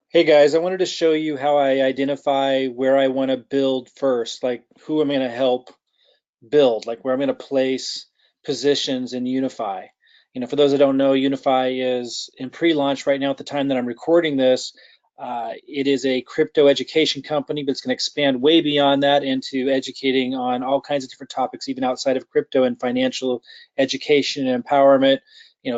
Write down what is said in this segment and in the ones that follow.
Hey guys, I wanted to show you how I identify where I want to build first, like who I'm going to help build, like where I'm going to place positions in Unify. For those that don't know, Unify is in pre-launch right now at the time that I'm recording this. It is a crypto education company, but it's going to expand way beyond that into educating on all kinds of different topics, even outside of crypto and financial education and empowerment,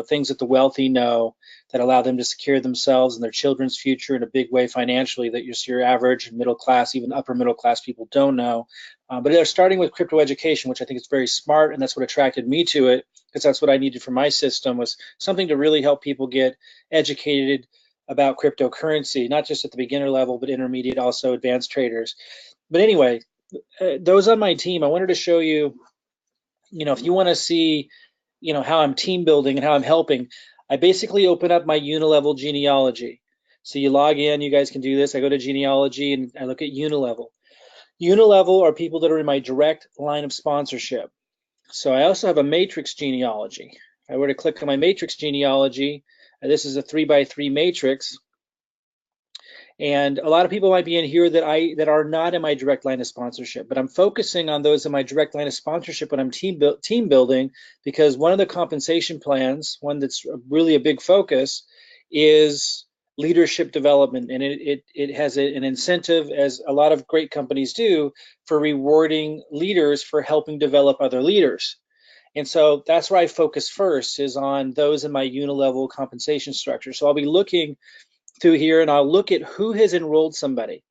things that the wealthy know that allow them to secure themselves and their children's future in a big way financially that your average middle class, even upper middle class people don't know. But they're starting with crypto education, which I think is very smart, and that's what attracted me to it, because that's what I needed for my system was something to really help people get educated about cryptocurrency, not just at the beginner level, but intermediate, also advanced traders. But anyway, those on my team, I wanted to show you, if you want to see, how I'm team building and how I'm helping, I basically open up my unilevel genealogy. So you log in, you guys can do this. I go to genealogy and I look at unilevel. Unilevel are people that are in my direct line of sponsorship. So I also have a matrix genealogy. If I were to click on my matrix genealogy, this is a 3 by 3 matrix. And a lot of people might be in here that are not in my direct line of sponsorship, but I'm focusing on those in my direct line of sponsorship when I'm team building, because one of the compensation plans, one that's really a big focus, is leadership development, and it has an incentive, as a lot of great companies do, for rewarding leaders for helping develop other leaders. And so that's where I focus first, is on those in my unilevel compensation structure. So I'll be looking through here and I'll look at who has enrolled somebody.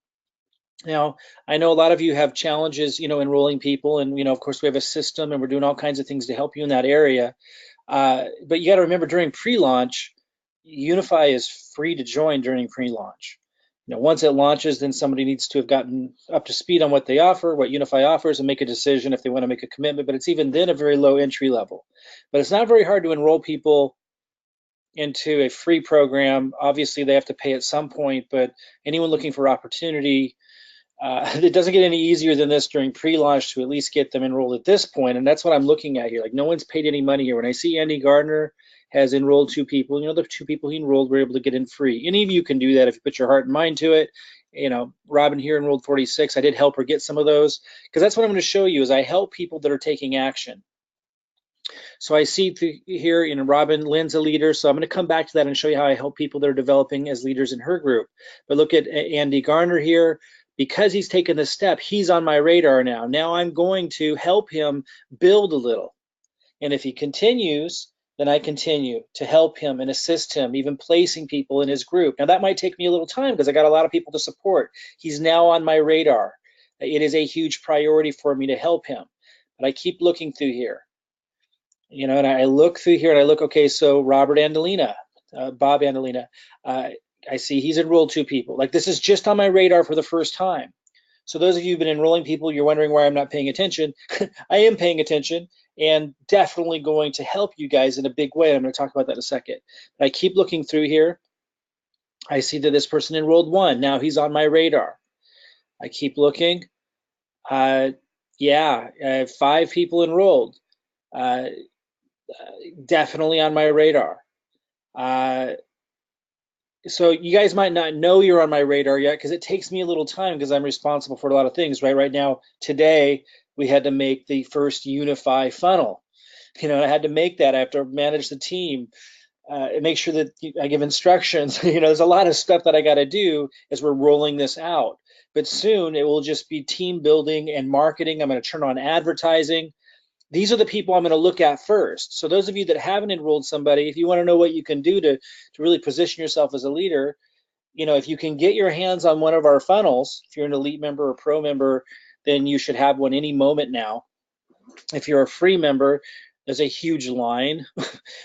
Now, I know a lot of you have challenges, enrolling people, and of course, we have a system, and we're doing all kinds of things to help you in that area. But you got to remember, during pre-launch, Unify is free to join during pre-launch. Once it launches, then somebody needs to have gotten up to speed on what they offer, what Unify offers, and make a decision if they want to make a commitment. But it's even then a very low entry level. But it's not very hard to enroll people into a free program. Obviously, they have to pay at some point, but anyone looking for opportunity, it doesn't get any easier than this during pre-launch to at least get them enrolled at this point. And that's what I'm looking at here. Like, no one's paid any money here. When I see Andy Gardner has enrolled 2 people, the 2 people he enrolled were able to get in free. Any of you can do that if you put your heart and mind to it. Robin here enrolled 46. I did help her get some of those, because that's what I'm going to show you, is I help people that are taking action. So I see here, Robin Lynn's a leader, so I'm going to come back to that and show you how I help people that are developing as leaders in her group. But look at Andy Garner here. Because he's taken this step, he's on my radar now. Now I'm going to help him build a little. And if he continues, then I continue to help him and assist him, even placing people in his group. Now that might take me a little time because I got a lot of people to support. He's now on my radar. It is a huge priority for me to help him. But I keep looking through here. And I look through here and I look, okay, so Robert Andolina, Bob Andolina, I see he's enrolled 2 people. Like, this is just on my radar for the first time. So those of you who've been enrolling people, you're wondering why I'm not paying attention. I am paying attention and definitely going to help you guys in a big way. I'm going to talk about that in a second. But I keep looking through here. I see that this person enrolled 1. Now he's on my radar. I keep looking. Yeah, I have 5 people enrolled. Definitely on my radar. Uh, so you guys might not know you're on my radar yet, because it takes me a little time, because I'm responsible for a lot of things, right? Right now, today, we had to make the first Unify funnel. I had to make that. I have to manage the team, and make sure that I give instructions. There's a lot of stuff that I got to do as we're rolling this out. But soon it will just be team building and marketing. I'm going to turn on advertising. These are the people I'm going to look at first. So those of you that haven't enrolled somebody, if you want to know what you can do to really position yourself as a leader, if you can get your hands on one of our funnels, if you're an elite member or pro member, then you should have one any moment now. If you're a free member, there's a huge line.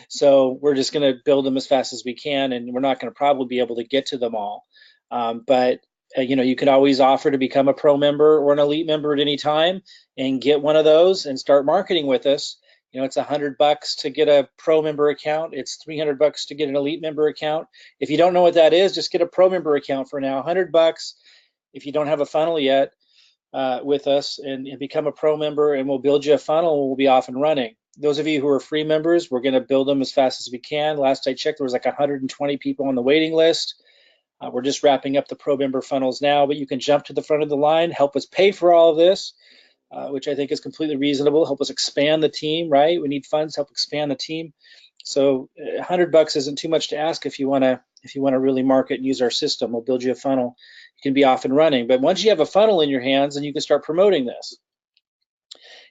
So we're just going to build them as fast as we can, and we're not going to probably be able to get to them all. But you can always offer to become a pro member or an elite member at any time and get one of those and start marketing with us. It's $100 to get a pro member account. It's $300 to get an elite member account. If you don't know what that is, just get a pro member account for now. $100 if you don't have a funnel yet with us, and become a pro member, and we'll build you a funnel and we'll be off and running. Those of you who are free members, we're going to build them as fast as we can. Last I checked, there was like 120 people on the waiting list. We're just wrapping up the pro member funnels now, but you can jump to the front of the line, help us pay for all of this, which I think is completely reasonable. Help us expand the team, right? We need funds to help expand the team. So $100 isn't too much to ask if you want to really market and use our system. We'll build you a funnel. You can be off and running. But once you have a funnel in your hands, then you can start promoting this.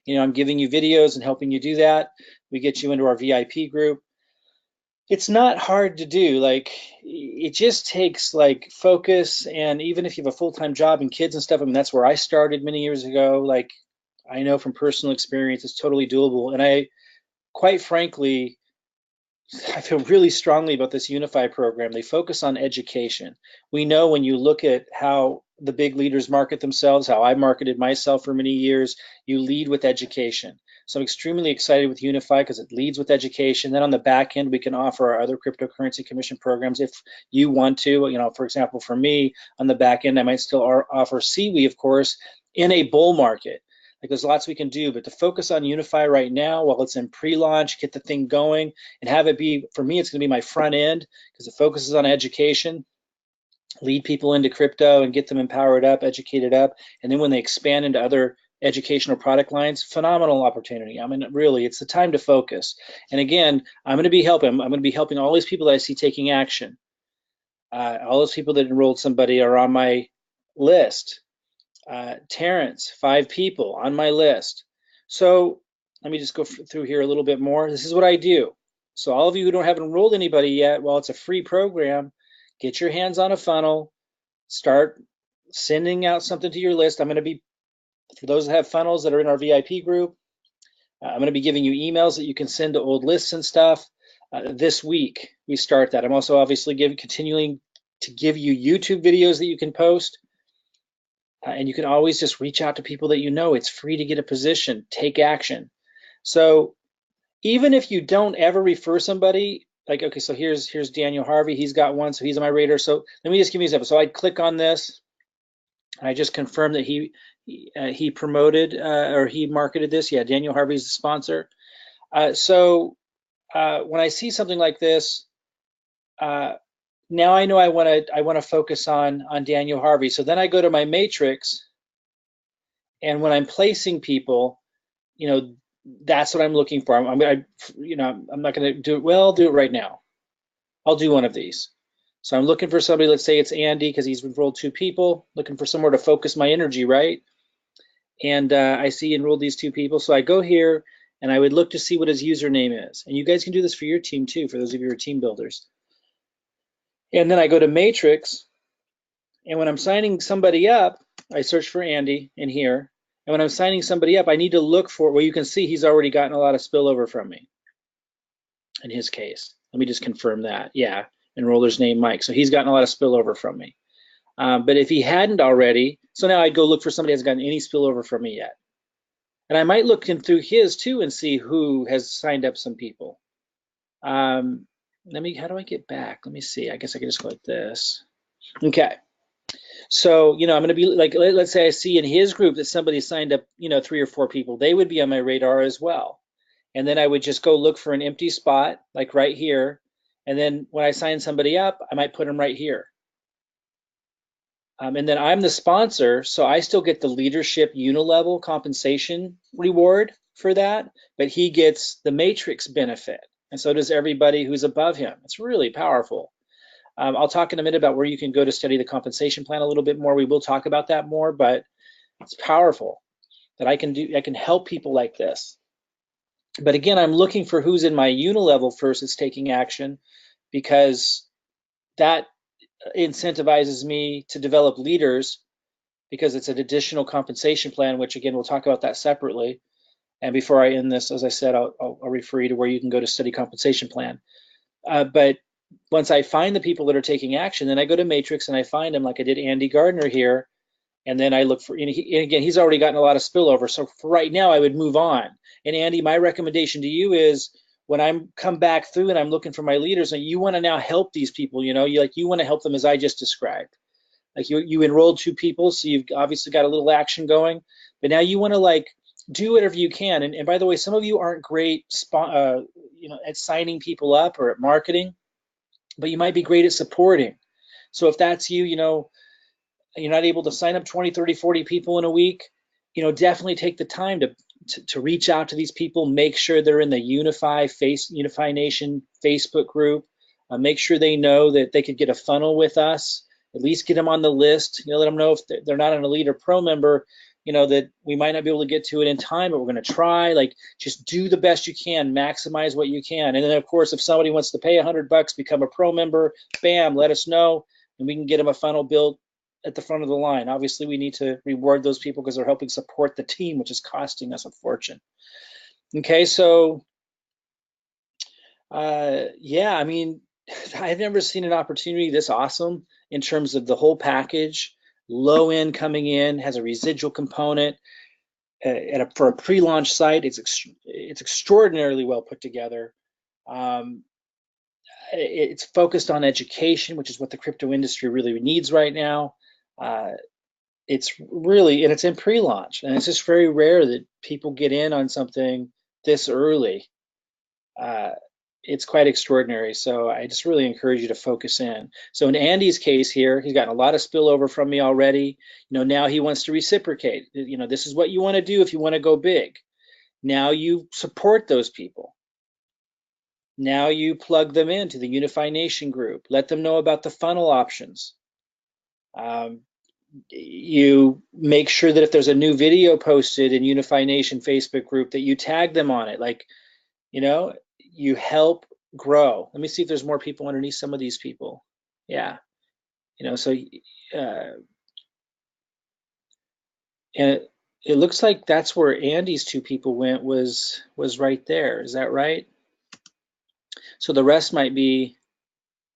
I'm giving you videos and helping you do that. We get you into our VIP group. It's not hard to do. Like, it just takes like focus, and even if you have a full-time job and kids and stuff, I mean, that's where I started many years ago. Like, I know from personal experience, it's totally doable. And I, quite frankly, I feel really strongly about this Unifii program. They focus on education. We know when you look at how the big leaders market themselves, how I marketed myself for many years, you lead with education. So I'm extremely excited with Unifii because it leads with education. Then on the back end, we can offer our other cryptocurrency commission programs if you want to. For example, for me, on the back end, I might still offer CWE, of course, in a bull market. Like, there's lots we can do, but to focus on Unifii right now while it's in pre-launch, get the thing going, and have it be, for me, it's going to be my front end because it focuses on education, lead people into crypto and get them empowered up, educated up, and then when they expand into other educational product lines, phenomenal opportunity. I mean, really, it's the time to focus. And again, I'm going to be helping all these people that I see taking action. All those people that enrolled somebody are on my list. Terrence, 5 people on my list. So let me just go through here a little bit more. This is what I do. So all of you who haven't enrolled anybody yet, well, it's a free program. Get your hands on a funnel. Start sending out something to your list. I'm going to be, for those that have funnels that are in our VIP group, I'm going to be giving you emails that you can send to old lists and stuff. This week, we start that. I'm also obviously continuing to give you YouTube videos that you can post. And you can always just reach out to people that you know. It's free to get a position. Take action. So even if you don't ever refer somebody, like, okay, so here's Daniel Harvey. He's got one, so he's on my radar. So let me just give you an example. So I click on this. I just confirm that he promoted or he marketed this. Yeah, Daniel Harvey's the sponsor. So when I see something like this, now I know I want to focus on Daniel Harvey. So then I go to my matrix, and when I'm placing people, that's what I'm looking for. I'm not going to do it. Well, I'll do it right now. I'll do one of these. So I'm looking for somebody. Let's say it's Andy because he's enrolled 2 people. Looking for somewhere to focus my energy, right? And I see enrolled these 2 people. So I go here and I would look to see what his username is. And you guys can do this for your team too, for those of you who are team builders. And then I go to matrix, and when I'm signing somebody up, I search for Andy in here. And when I'm signing somebody up, I need to look for, well, you can see he's already gotten a lot of spillover from me in his case. Let me just confirm that. Yeah, enroller's name, Mike. So he's gotten a lot of spillover from me. But if he hadn't already, so now I'd go look for somebody who hasn't gotten any spillover from me yet. And I might look in through his too and see who has signed up some people. How do I get back? Let me see. I guess I can just go like this. Okay. So, I'm going to be like, let's say I see in his group that somebody signed up, 3 or 4 people. They would be on my radar as well. And then I would just go look for an empty spot, like right here. And then when I sign somebody up, I might put them right here. And then I'm the sponsor, so I still get the leadership unilevel compensation reward for that, but he gets the matrix benefit. And so does everybody who's above him. It's really powerful. I'll talk in a minute about where you can go to study the compensation plan a little bit more. We will talk about that more, but it's powerful that I can help people like this. But again, I'm looking for who's in my unilevel first that's taking action, because that incentivizes me to develop leaders, because it's an additional compensation plan, which again, we'll talk about that separately. And before I end this, as I said, I'll refer you to where you can go to study compensation plan. But once I find the people that are taking action, then I go to Matrix and I find them, like I did Andy Gardner here, and then I look for, and again, he's already gotten a lot of spillover. So for right now, I would move on. And Andy, my recommendation to you is, when I'm come back through and I'm looking for my leaders, and you want to now help these people, you want to help them as I just described. Like you enrolled 2 people, so you've obviously got a little action going, but now you want to do whatever you can. And by the way, some of you aren't great, at signing people up or at marketing, but you might be great at supporting. So if that's you, you're not able to sign up 20, 30, 40 people in a week, definitely take the time to reach out to these people, make sure they're in the Unifii Nation Facebook group, make sure they know that they could get a funnel with us, at least get them on the list, let them know if they're not an elite or pro member, that we might not be able to get to it in time, but we're going to try. Like, just do the best you can, maximize what you can. And then of course, if somebody wants to pay $100, become a pro member, bam, let us know, and we can get them a funnel built at the front of the line. Obviously, we need to reward those people because they're helping support the team, which is costing us a fortune. Okay, so yeah, I mean, I've never seen an opportunity this awesome in terms of the whole package. Low end coming in, has a residual component. For a pre-launch site, it's extraordinarily well put together. It's focused on education, which is what the crypto industry really needs right now. It's really, and it's in pre-launch, and it's just very rare that people get in on something this early. It's quite extraordinary. So I just really encourage you to focus in. So in Andy's case here, he's gotten a lot of spillover from me already. Now he wants to reciprocate. This is what you want to do if you want to go big. Now you support those people. Now you plug them into the Unifii Nation group. Let them know about the funnel options. You make sure that if there's a new video posted in Unifii Nation Facebook group that you tag them on it. Like, you help grow. Let me see if there's more people underneath some of these people. Yeah, so and it looks like that's where Andy's two people went, was right there. Is that right? So the rest might be,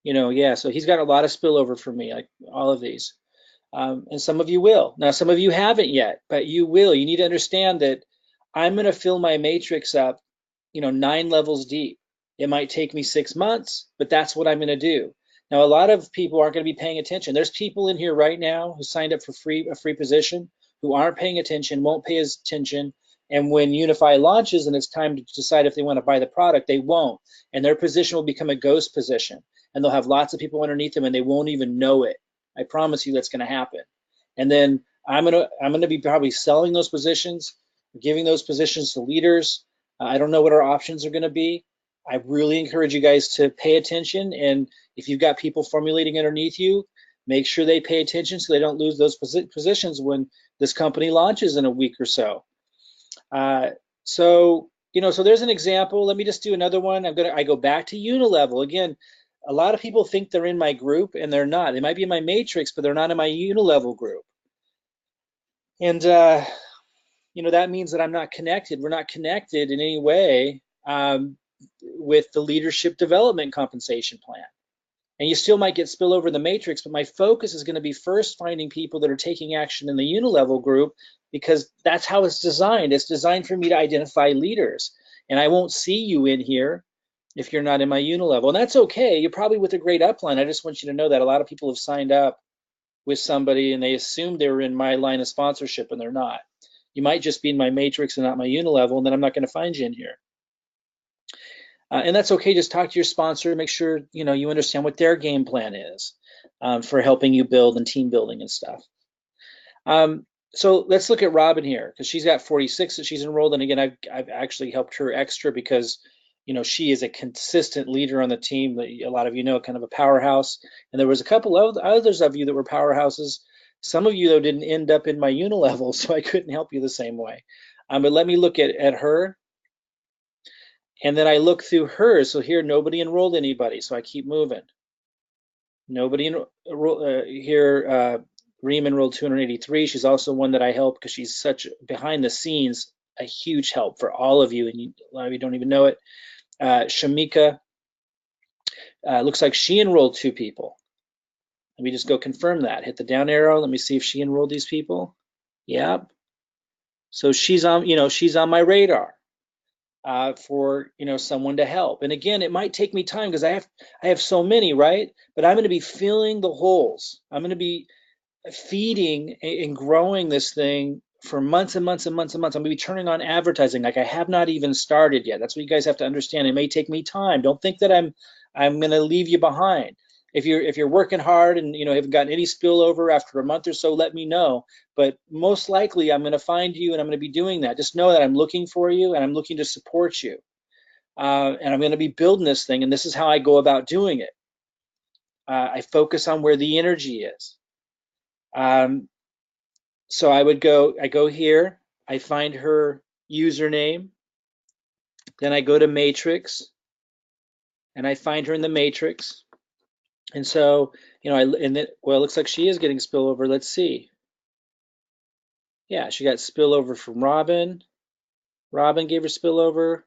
yeah, so he's got a lot of spillover for me, like all of these. And some of you will. Now, some of you haven't yet, but you will. You need to understand that I'm going to fill my matrix up, 9 levels deep. It might take me 6 months, but that's what I'm going to do. Now, a lot of people aren't going to be paying attention. There's people in here right now who signed up for a free position who aren't paying attention, won't pay attention. And when Unifii launches and it's time to decide if they want to buy the product, they won't. And their position will become a ghost position. And they'll have lots of people underneath them and they won't even know it. I promise you that's going to happen. And then I'm gonna be probably selling those positions, giving those positions to leaders. I don't know what our options are going to be. I really encourage you guys to pay attention. And if you've got people formulating underneath you, make sure they pay attention so they don't lose those positions when this company launches in a week or so. So there's an example. Let me just do another one. I go back to Unilevel again. A lot of people think they're in my group and they're not. They might be in my matrix, but they're not in my Unilevel group. And that means that I'm not connected. We're not connected in any way with the leadership development compensation plan. And you still might get spillover in the matrix, but my focus is going to be first finding people that are taking action in the Unilevel group, because that's how it's designed. It's designed for me to identify leaders. And I won't see you in here if you're not in my Unilevel. And that's okay. You're probably with a great upline. I just want you to know that a lot of people have signed up with somebody and they assumed they were in my line of sponsorship and they're not. You might just be in my matrix and not my Unilevel, and then I'm not going to find you in here. And that's okay. Just talk to your sponsor, make sure you understand what their game plan is for helping you build and team building and stuff. So let's look at Robin here, because she's got 46 that she's enrolled. And again, I've actually helped her extra because she is a consistent leader on the team. A lot of kind of a powerhouse. And there was a couple of others of you that were powerhouses. Some of you, though, didn't end up in my Unilevel, so I couldn't help you the same way. But let me look at her. And then I look through hers. So here, nobody enrolled anybody. So I keep moving. Nobody here. Reem enrolled 283. She's also one that I help because she's such behind the scenes, a huge help for all of you. And a lot of you don't even know it. Shamika, looks like she enrolled 2 people. Let me just go confirm that. Hit the down arrow. Let me see if she enrolled these people. Yep. So she's on my radar. For someone to help. And again, it might take me time because I have so many, right? But I'm going to be filling the holes. I'm going to be feeding and growing this thing for months and months and months and months. I'm going to be turning on advertising like I have not even started yet. That's what you guys have to understand. It may take me time. Don't think that I'm going to leave you behind. If you're working hard and haven't gotten any spillover after a month or so, let me know. But most likely, I'm going to find you, and I'm going to be doing that. Just know that I'm looking for you, and I'm looking to support you, and I'm going to be building this thing. And this is how I go about doing it. I focus on where the energy is. So I go here, I find her username, then I go to matrix, and I find her in the matrix. And so, well, it looks like she is getting spillover. Let's see. Yeah, she got spillover from Robin. Robin gave her spillover.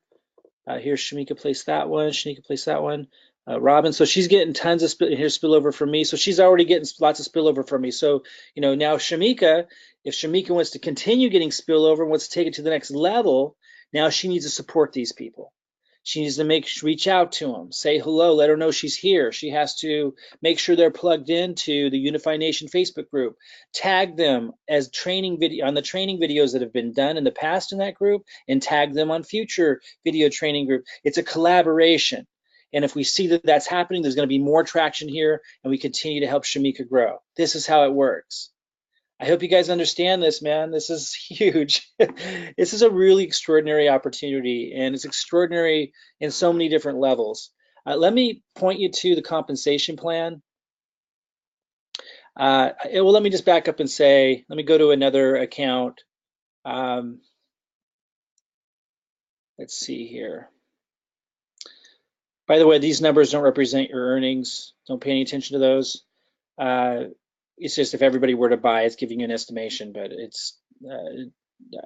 Here's Shamika placed that one. Shanika placed that one. Robin, so she's getting tons of spillover from me. So she's already getting lots of spillover from me. So, now Shamika, if Shamika wants to continue getting spillover, wants to take it to the next level, now she needs to support these people. She needs to reach out to them, say hello, let her know she's here. She has to make sure they're plugged into the Unify Nation Facebook group. Tag them as training video on the training videos that have been done in the past in that group, and tag them on future video training group. It's a collaboration. And if we see that that's happening, there's going to be more traction here, and we continue to help Shamika grow. This is how it works. I hope you guys understand this, man. This is huge. This is a really extraordinary opportunity, and it's extraordinary in so many different levels. Let me point you to the compensation plan. Well, let me just back up and say, let me go to another account. Let's see here. By the way, these numbers don't represent your earnings. Don't pay any attention to those. It's just if everybody were to buy, it's giving you an estimation, but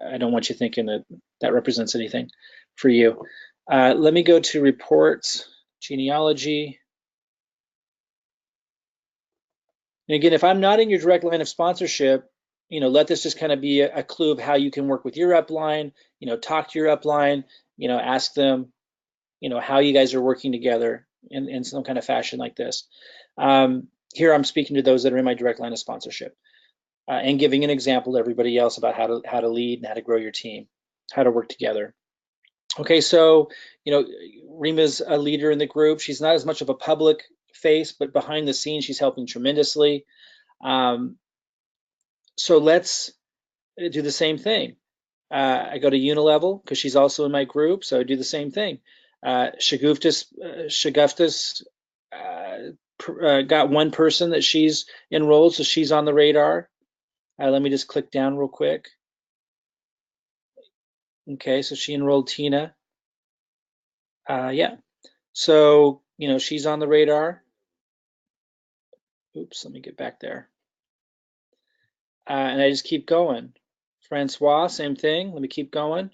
I don't want you thinking that that represents anything for you. Let me go to reports, genealogy. And again, if I'm not in your direct line of sponsorship, let this just kind of be a clue of how you can work with your upline, talk to your upline, ask them, how you guys are working together in some kind of fashion like this. Here I'm speaking to those that are in my direct line of sponsorship, and giving an example to everybody else about how to lead and how to grow your team, how to work together. Okay, so Rima's a leader in the group. She's not as much of a public face, but behind the scenes, she's helping tremendously. So let's do the same thing. I go to Unilevel because she's also in my group, so I do the same thing. Shaguftas got one person that she's enrolled, so she's on the radar. Let me just click down real quick. Okay, so she enrolled Tina. Yeah, so she's on the radar. Oops, let me get back there. And I just keep going. Francois, same thing. Let me keep going.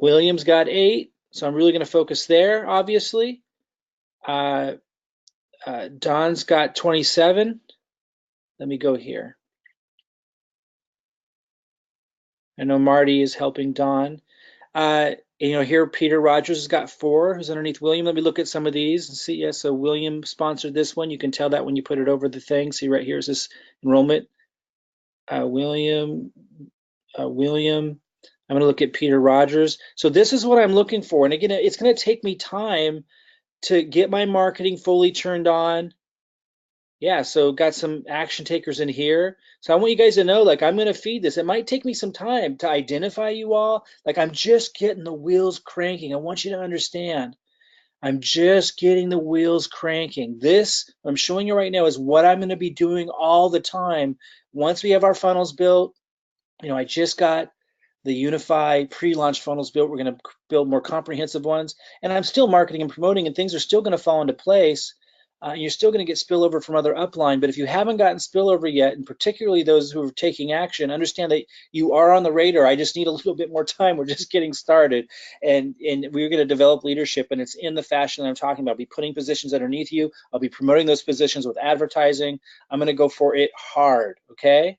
William's got 8, so I'm really going to focus there, obviously. Don's got 27. Let me go here. I know Marty is helping Don. Here Peter Rogers has got 4, who's underneath William. Let me look at some of these and see. Yeah, so William sponsored this one. You can tell that when you put it over the thing. See right here is this enrollment. William. I'm going to look at Peter Rogers. So this is what I'm looking for. And again, it's going to take me time to get my marketing fully turned on. Yeah, so got some action takers in here. So I want you guys to know, like, I'm going to feed this. It might take me some time to identify you all. Like, I'm just getting the wheels cranking. I want you to understand. I'm just getting the wheels cranking. This, I'm showing you right now, is what I'm going to be doing all the time. Once we have our funnels built, I just got the Unify pre-launch funnels built. We're going to build more comprehensive ones. And I'm still marketing and promoting, and things are still going to fall into place. You're still going to get spillover from other upline, but if you haven't gotten spillover yet, and particularly those who are taking action, understand that you are on the radar. I just need a little bit more time. We're just getting started, and we're going to develop leadership, and it's in the fashion that I'm talking about. I'll be putting positions underneath you. I'll be promoting those positions with advertising. I'm going to go for it hard, okay?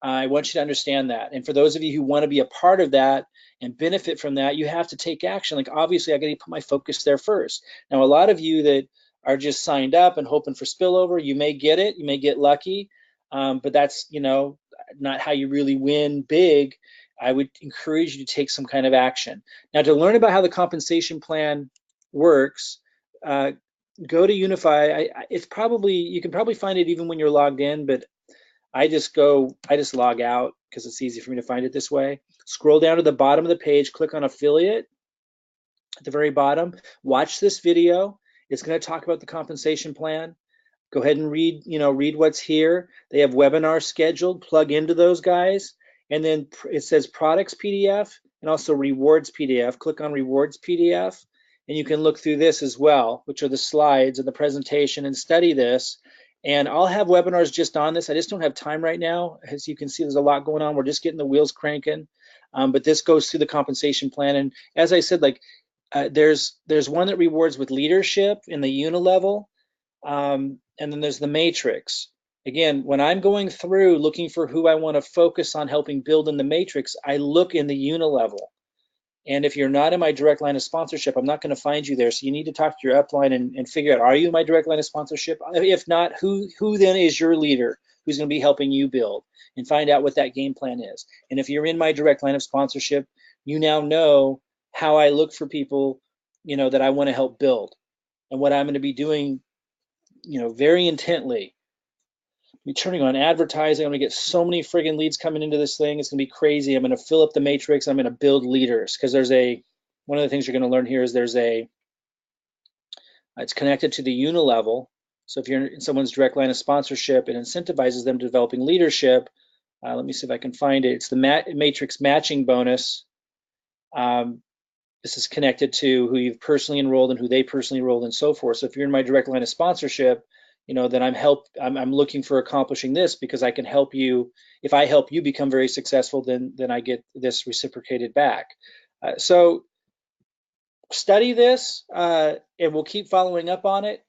I want you to understand that. And for those of you who want to be a part of that and benefit from that, you have to take action. Like, obviously, I got to put my focus there first. Now, a lot of you that are just signed up and hoping for spillover, you may get it, you may get lucky, but that's not how you really win big. I would encourage you to take some kind of action. Now, to learn about how the compensation plan works, go to Unifii. It's probably, you can probably find it even when you're logged in, but I just log out because it's easy for me to find it this way. Scroll down to the bottom of the page, click on affiliate at the very bottom. Watch this video. It's going to talk about the compensation plan. Go ahead and read, read what's here. They have webinars scheduled. Plug into those guys. And then it says products PDF and also rewards PDF. Click on rewards PDF. And you can look through this as well, which are the slides and the presentation, and study this. And I'll have webinars just on this. I just don't have time right now. As you can see, there's a lot going on. We're just getting the wheels cranking. But this goes through the compensation plan. And as I said, like there's one that rewards with leadership in the unilevel. And then there's the matrix. Again, when I'm going through looking for who I want to focus on helping build in the matrix, I look in the unilevel. And if you're not in my direct line of sponsorship, I'm not going to find you there. So you need to talk to your upline and figure out, are you in my direct line of sponsorship? If not, who then is your leader who's going to be helping you build, and find out what that game plan is. And if you're in my direct line of sponsorship, you now know how I look for people, that I want to help build, and what I'm going to be doing, very intently. Be turning on advertising. I'm gonna get so many friggin' leads coming into this thing. It's gonna be crazy. I'm gonna fill up the matrix. I'm gonna build leaders, because one of the things you're gonna learn here is it's connected to the unilevel. So if you're in someone's direct line of sponsorship, it incentivizes them to developing leadership. Let me see if I can find it. It's the matrix matching bonus. This is connected to who you've personally enrolled and who they personally enrolled and so forth. So if you're in my direct line of sponsorship, then I'm looking for accomplishing this, because I can help you. If I help you become very successful, then I get this reciprocated back. So study this, and we'll keep following up on it,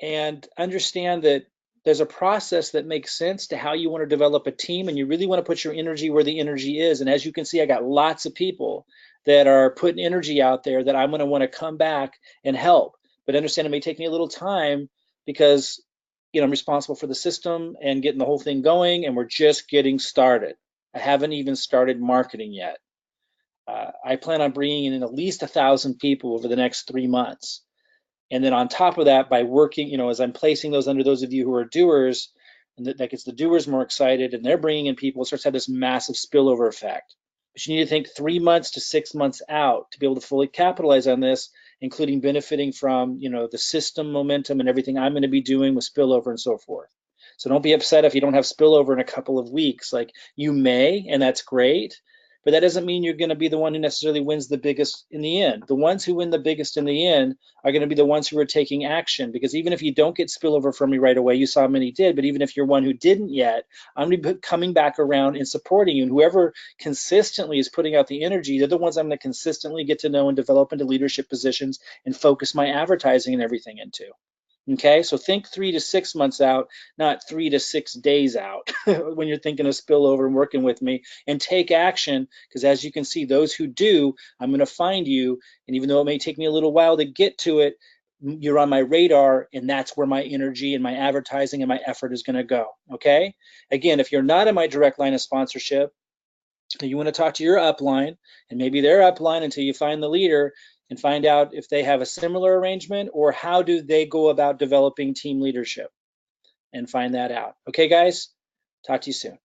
and understand that there's a process that makes sense to how you want to develop a team, and you really want to put your energy where the energy is. And as you can see, I got lots of people that are putting energy out there that I'm going to want to come back and help. But understand it may take me a little time, because I'm responsible for the system and getting the whole thing going, and we're just getting started. I haven't even started marketing yet. I plan on bringing in at least 1,000 people over the next 3 months. And then on top of that, by working, as I'm placing those under those of you who are doers, and that gets the doers more excited, and they're bringing in people, it starts to have this massive spillover effect. But you need to think 3 months to 6 months out to be able to fully capitalize on this, including benefiting from, the system momentum and everything I'm going to be doing with spillover and so forth. So don't be upset if you don't have spillover in a couple of weeks. Like, you may, and that's great, but that doesn't mean you're going to be the one who necessarily wins the biggest in the end. The ones who win the biggest in the end are going to be the ones who are taking action, because even if you don't get spillover from me right away, you saw many did, but even if you're one who didn't yet, I'm going to be coming back around and supporting you. And whoever consistently is putting out the energy, they're the ones I'm going to consistently get to know and develop into leadership positions and focus my advertising and everything into. Okay, so think 3 to 6 months out, not 3 to 6 days out when you're thinking of spillover and working with me, and take action, because as you can see, those who do, I'm going to find you. And even though it may take me a little while to get to it, you're on my radar, and that's where my energy and my advertising and my effort is going to go. Okay, again, if you're not in my direct line of sponsorship, you want to talk to your upline, and maybe their upline, until you find the leader and find out if they have a similar arrangement, or how do they go about developing team leadership, and find that out. Okay, guys, talk to you soon.